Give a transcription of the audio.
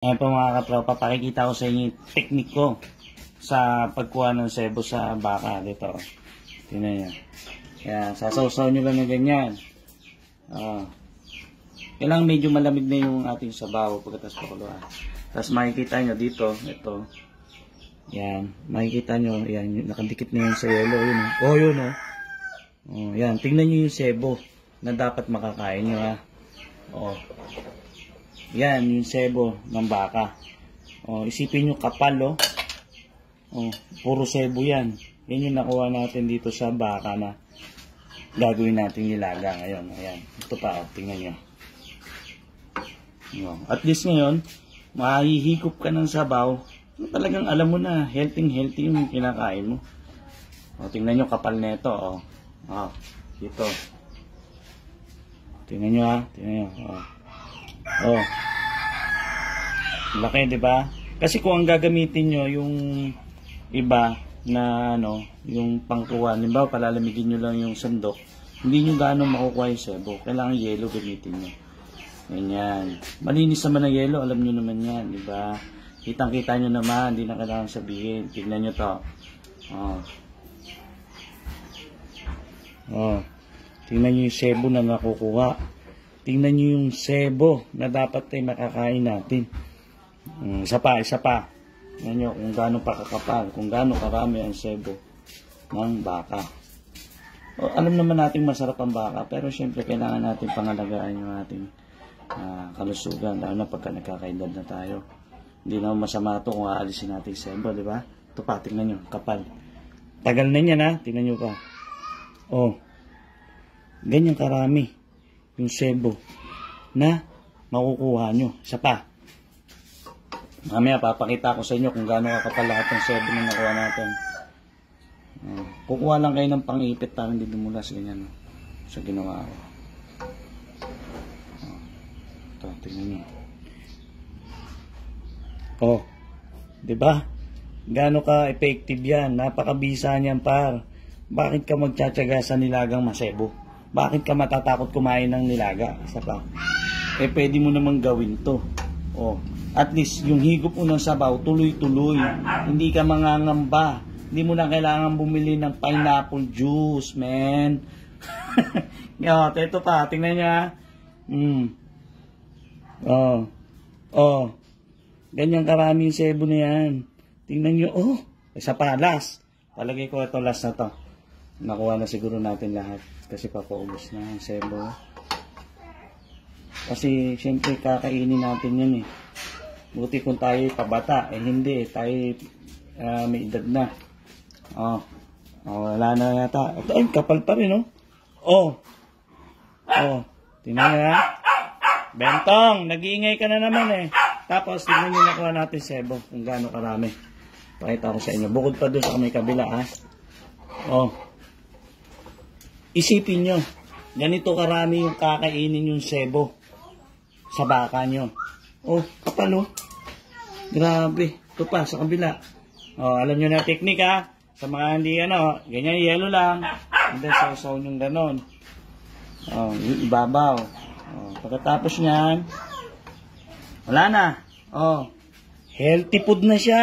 Ayan po mga katropa, pakikita ko sa inyo yung technique ko sa pagkuha ng sebo sa baka. Dito, tingnan nyo. Ayan, sasawsaw nyo lang na ganyan. Kailangan medyo malamig na yung ating sabaw pagkatas pakuluan. Tapos makikita nyo dito, ito. Yan, makikita nyo, yan, nakadikit na yun sa yelo. Yun, yun yan, tingnan nyo yung sebo na dapat makakain nyo ha. Yan, yung sebo ng baka. Isipin nyo kapal puro sebo yan. Yan yung nakuha natin dito sa baka na gagawin natin nilaga ngayon. Ayan, ito pa, tingnan nyo. At least ngayon, mahihikop ka ng sabaw. Talagang alam mo na, healthy yung kinakain mo. Tingnan nyo kapal neto. Dito. Tingnan nyo ha. Tingnan nyo. Laki, di ba? Kasi kung ang gagamitin nyo yung iba na yung pangkuha, halimbawa palalamigin nyo lang yung sandok, hindi nyo gaano makukuha yung sebo. Kailangan yelo gamitin nyo. Ganyan. Malinis naman ang yelo, alam nyo naman yan, di ba? Kitang-kita nyo naman, hindi na kailangan sabihin. Tignan nyo to. Tingnan nyo yung sebo na nakukuha. Tingnan nyo yung sebo na dapat ay makakain natin. Isa pa. Tingnan nyo kung gaano pa kakapal, kung gaano karami ang sebo ng baka. Alam naman natin masarap ang baka, pero syempre kailangan natin pangalagaan yung ating kalusugan, lalo na pagka nagkakaedad na tayo. Hindi na masama ito kung aalisin natin yung sebo, di ba? Ito pa, tingnan nyo, kapal. Tagal na yan ha, tingnan nyo pa. Ganyan karami yung sebo na makukuha nyo. Isa pa. Mamaya papakita ko sa inyo kung gaano kakapal lahat ng sebo na nakuha natin. Kukuha lang kayo ng pang-ipit para hindi dumulas ganyan sa ginawa ko. Ito, tingnan nyo. Diba? Gaano ka effective yan? Napakabisa niyan par. Bakit ka magtsatsaga sa nilagang masebo? Bakit ka matatakot kumain ng nilaga? Isa pa. Pwede mo namang gawin to. At least, yung higop mo ng sabaw, tuloy-tuloy. Hindi ka mangangamba. Hindi mo na kailangan bumili ng pineapple juice, man. Ito pa, tingnan niya. Ganyan karami yung sebo na yan. Tingnan nyo, isa pa, last. Palagay ko ito, last na to. Nakuha na siguro natin lahat. Kasi papaubos na ang sebo. Kasi, syempre, kakainin natin yun eh. Buti kung tayo pabata. Hindi, tayo may edad na. Wala na yata. Ito, kapal pa rin, tingnan nyo ha. Bentong, nag-iingay ka na naman eh. Tapos, tingnan nyo nakuha natin sebo. Kung gaano karami. Pakita ko sa inyo. Bukod pa doon sa may kabila ha. Isipin nyo. Ganito karami yung kakainin yung sebo sa baka nyo. Kapal Grabe. Ito pa, sa kabila. Alam nyo na teknik ha. Sa mga hindi ganyan yelo lang. And then sausaw nyo ganon. Yung ibabaw. Pagkatapos nyan, wala na. Healthy food na siya.